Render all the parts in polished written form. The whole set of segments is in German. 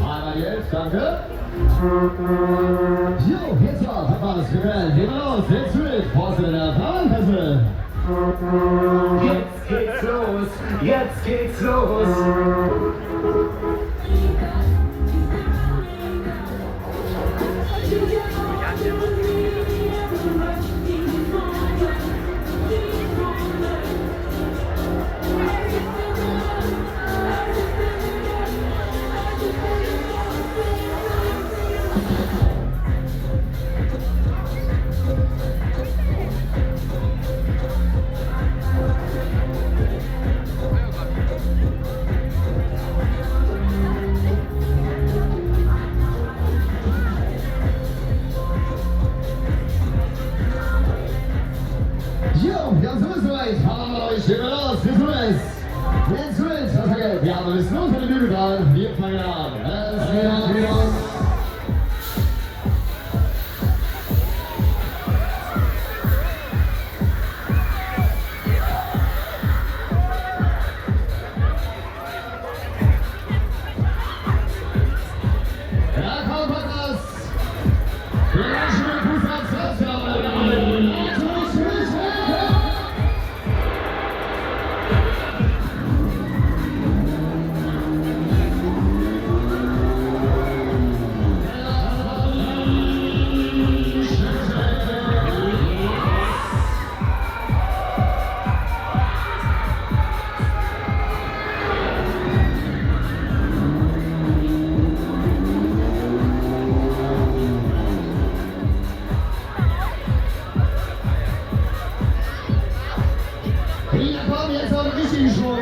Einmal die 11, danke. Jo, jetzt war's, hat man es gehört. Gehen wir los, jetzt mit, Vorsitzender der Fahrradkasse. Jetzt geht's los, jetzt geht's los. Ja, so ist es. Fahren wir euch hier los. Bis zum Rest. Jetzt mit. Das heißt, wir haben es nur für die Bühne dran. Wir fangen an. Es geht wieder. Wir kommen jetzt auf den richtigen Schwung.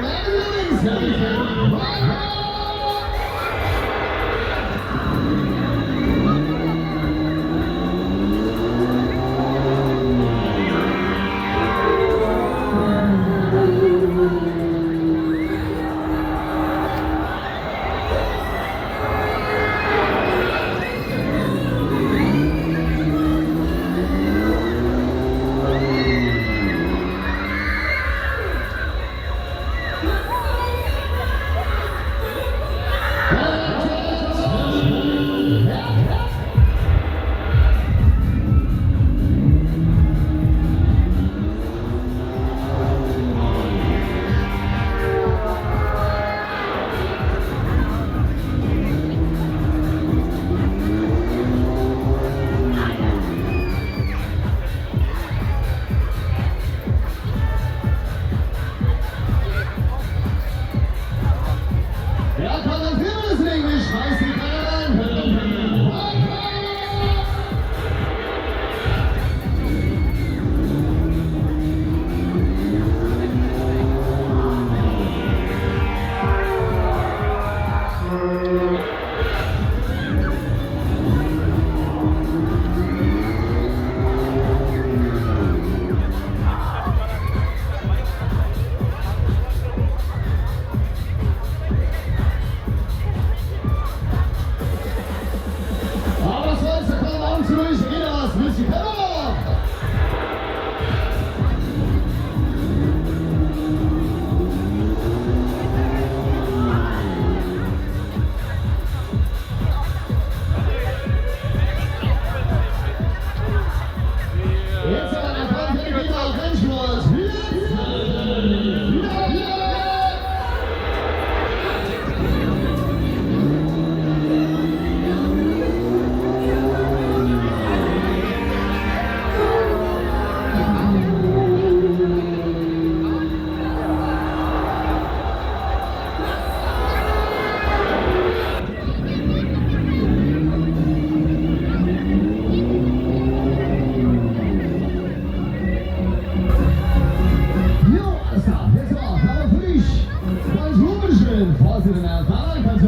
Vorsitzender der Fahrradkasse.